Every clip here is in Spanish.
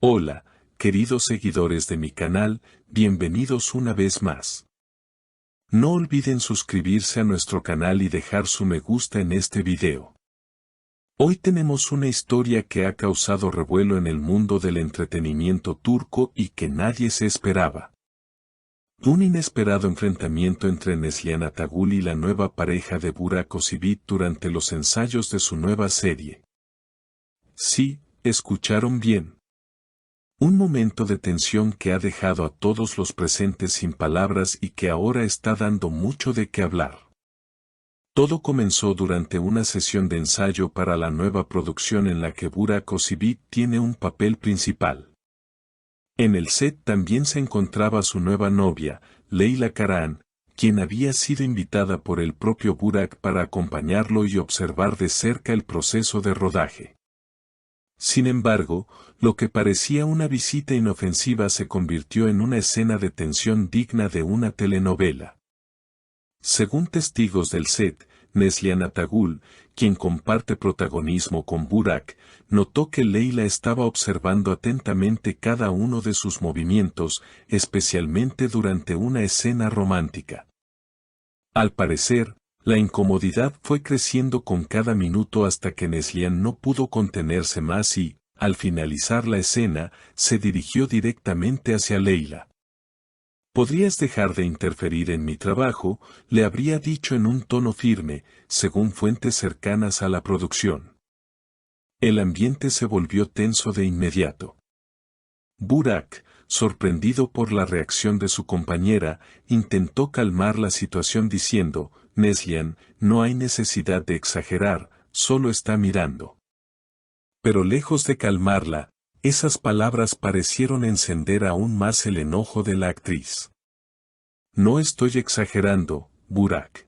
Hola, queridos seguidores de mi canal, bienvenidos una vez más. No olviden suscribirse a nuestro canal y dejar su me gusta en este video. Hoy tenemos una historia que ha causado revuelo en el mundo del entretenimiento turco y que nadie se esperaba. Un inesperado enfrentamiento entre Neslihan Atagul y la nueva pareja de Burak Özçivit durante los ensayos de su nueva serie. Sí, escucharon bien. Un momento de tensión que ha dejado a todos los presentes sin palabras y que ahora está dando mucho de qué hablar. Todo comenzó durante una sesión de ensayo para la nueva producción en la que Burak Özçivit tiene un papel principal. En el set también se encontraba su nueva novia, Leyla Karahan, quien había sido invitada por el propio Burak para acompañarlo y observar de cerca el proceso de rodaje. Sin embargo, lo que parecía una visita inofensiva se convirtió en una escena de tensión digna de una telenovela. Según testigos del set, Neslihan Atagul, quien comparte protagonismo con Burak, notó que Leyla estaba observando atentamente cada uno de sus movimientos, especialmente durante una escena romántica. Al parecer, la incomodidad fue creciendo con cada minuto hasta que Neslihan no pudo contenerse más y, al finalizar la escena, se dirigió directamente hacia Leyla. «¿Podrías dejar de interferir en mi trabajo?», le habría dicho en un tono firme, según fuentes cercanas a la producción. El ambiente se volvió tenso de inmediato. Burak, sorprendido por la reacción de su compañera, intentó calmar la situación diciendo: «Neslihan, no hay necesidad de exagerar, solo está mirando». Pero lejos de calmarla, esas palabras parecieron encender aún más el enojo de la actriz. «No estoy exagerando, Burak.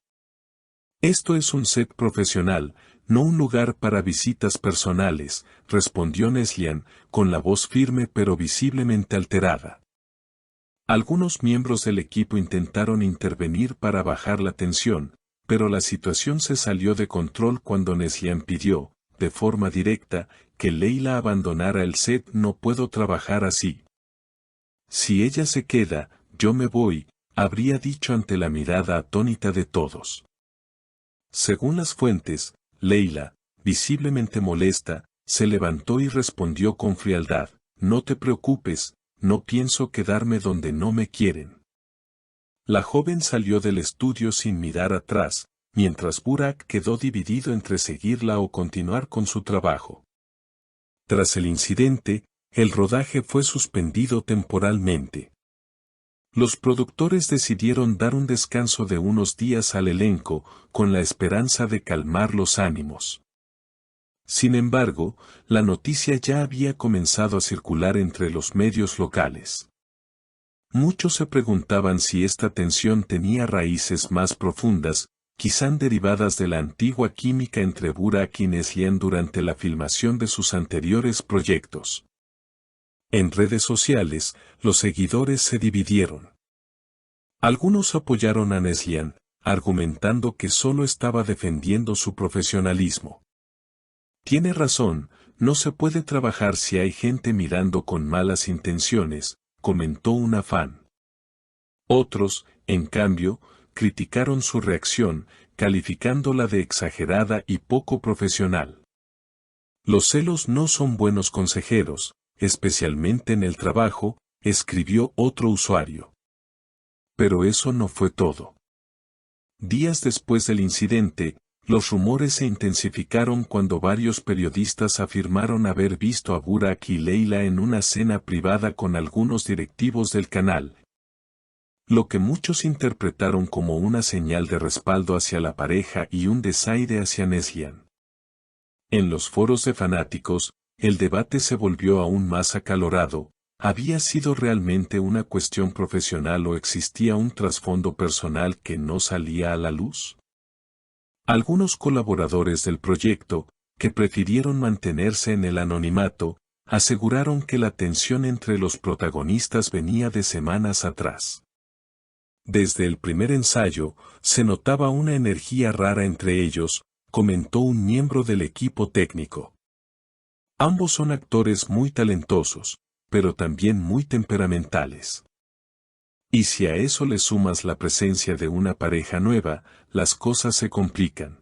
Esto es un set profesional, no un lugar para visitas personales», respondió Neslihan, con la voz firme pero visiblemente alterada. Algunos miembros del equipo intentaron intervenir para bajar la tensión, pero la situación se salió de control cuando Neslihan pidió, de forma directa, que Leyla abandonara el set. «No puedo trabajar así. Si ella se queda, yo me voy», habría dicho ante la mirada atónita de todos. Según las fuentes, Leyla, visiblemente molesta, se levantó y respondió con frialdad: «No te preocupes, no pienso quedarme donde no me quieren». La joven salió del estudio sin mirar atrás, mientras Burak quedó dividido entre seguirla o continuar con su trabajo. Tras el incidente, el rodaje fue suspendido temporalmente. Los productores decidieron dar un descanso de unos días al elenco, con la esperanza de calmar los ánimos. Sin embargo, la noticia ya había comenzado a circular entre los medios locales. Muchos se preguntaban si esta tensión tenía raíces más profundas, quizá derivadas de la antigua química entre Burak y Neslihan durante la filmación de sus anteriores proyectos. En redes sociales, los seguidores se dividieron. Algunos apoyaron a Neslihan, argumentando que solo estaba defendiendo su profesionalismo. «Tiene razón, no se puede trabajar si hay gente mirando con malas intenciones», comentó una fan. Otros, en cambio, criticaron su reacción, calificándola de exagerada y poco profesional. «Los celos no son buenos consejeros, especialmente en el trabajo», escribió otro usuario. Pero eso no fue todo. Días después del incidente, los rumores se intensificaron cuando varios periodistas afirmaron haber visto a Burak y Leyla en una cena privada con algunos directivos del canal, lo que muchos interpretaron como una señal de respaldo hacia la pareja y un desaire hacia Neslihan. En los foros de fanáticos, el debate se volvió aún más acalorado. ¿Había sido realmente una cuestión profesional o existía un trasfondo personal que no salía a la luz? Algunos colaboradores del proyecto, que prefirieron mantenerse en el anonimato, aseguraron que la tensión entre los protagonistas venía de semanas atrás. «Desde el primer ensayo, se notaba una energía rara entre ellos», comentó un miembro del equipo técnico. «Ambos son actores muy talentosos, pero también muy temperamentales. Y si a eso le sumas la presencia de una pareja nueva, las cosas se complican.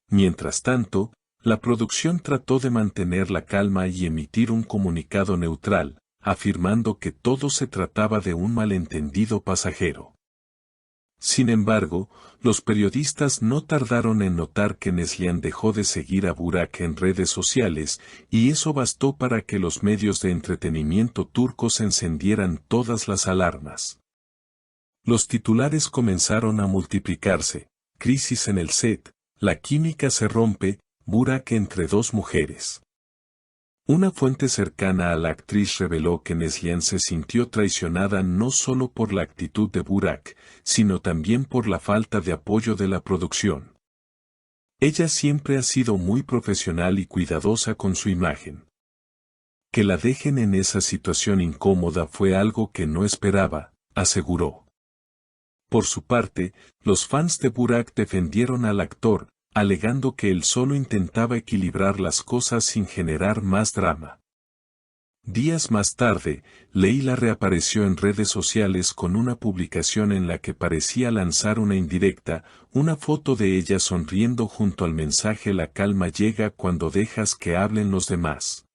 Mientras tanto, la producción trató de mantener la calma y emitir un comunicado neutral, afirmando que todo se trataba de un malentendido pasajero. Sin embargo, los periodistas no tardaron en notar que Neslihan dejó de seguir a Burak en redes sociales, y eso bastó para que los medios de entretenimiento turcos encendieran todas las alarmas. Los titulares comenzaron a multiplicarse: crisis en el set, la química se rompe, Burak entre dos mujeres. Una fuente cercana a la actriz reveló que Neslihan se sintió traicionada no solo por la actitud de Burak, sino también por la falta de apoyo de la producción. Ella siempre ha sido muy profesional y cuidadosa con su imagen. Que la dejen en esa situación incómoda fue algo que no esperaba, aseguró. Por su parte, los fans de Burak defendieron al actor, alegando que él solo intentaba equilibrar las cosas sin generar más drama. Días más tarde, Leyla reapareció en redes sociales con una publicación en la que parecía lanzar una indirecta, una foto de ella sonriendo junto al mensaje: la calma llega cuando dejas que hablen los demás.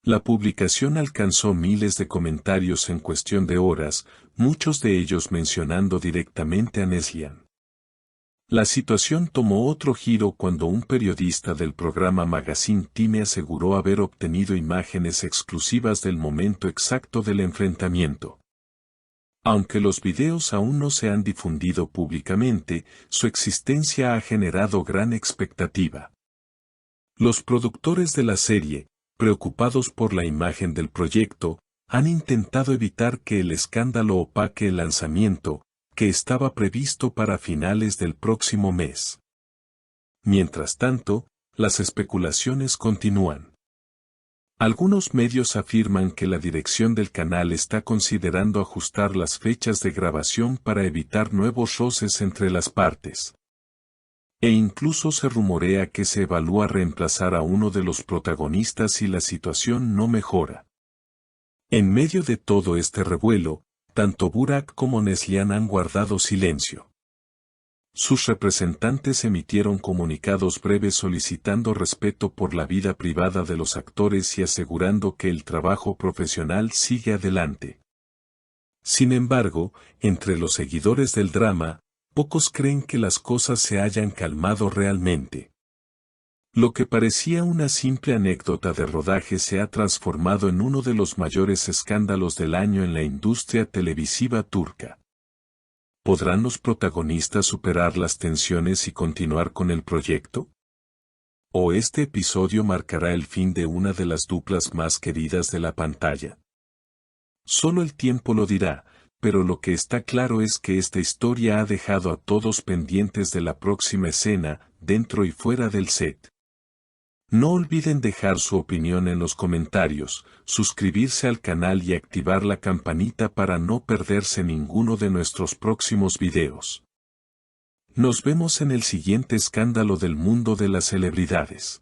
La publicación alcanzó miles de comentarios en cuestión de horas, muchos de ellos mencionando directamente a Neslihan. La situación tomó otro giro cuando un periodista del programa Magazine Time aseguró haber obtenido imágenes exclusivas del momento exacto del enfrentamiento. Aunque los videos aún no se han difundido públicamente, su existencia ha generado gran expectativa. Los productores de la serie, preocupados por la imagen del proyecto, han intentado evitar que el escándalo opaque el lanzamiento, que estaba previsto para finales del próximo mes. Mientras tanto, las especulaciones continúan. Algunos medios afirman que la dirección del canal está considerando ajustar las fechas de grabación para evitar nuevos roces entre las partes. E incluso se rumorea que se evalúa reemplazar a uno de los protagonistas si la situación no mejora. En medio de todo este revuelo, tanto Burak como Neslihan han guardado silencio. Sus representantes emitieron comunicados breves solicitando respeto por la vida privada de los actores y asegurando que el trabajo profesional sigue adelante. Sin embargo, entre los seguidores del drama, pocos creen que las cosas se hayan calmado realmente. Lo que parecía una simple anécdota de rodaje se ha transformado en uno de los mayores escándalos del año en la industria televisiva turca. ¿Podrán los protagonistas superar las tensiones y continuar con el proyecto? ¿O este episodio marcará el fin de una de las duplas más queridas de la pantalla? Solo el tiempo lo dirá, pero lo que está claro es que esta historia ha dejado a todos pendientes de la próxima escena, dentro y fuera del set. No olviden dejar su opinión en los comentarios, suscribirse al canal y activar la campanita para no perderse ninguno de nuestros próximos videos. Nos vemos en el siguiente escándalo del mundo de las celebridades.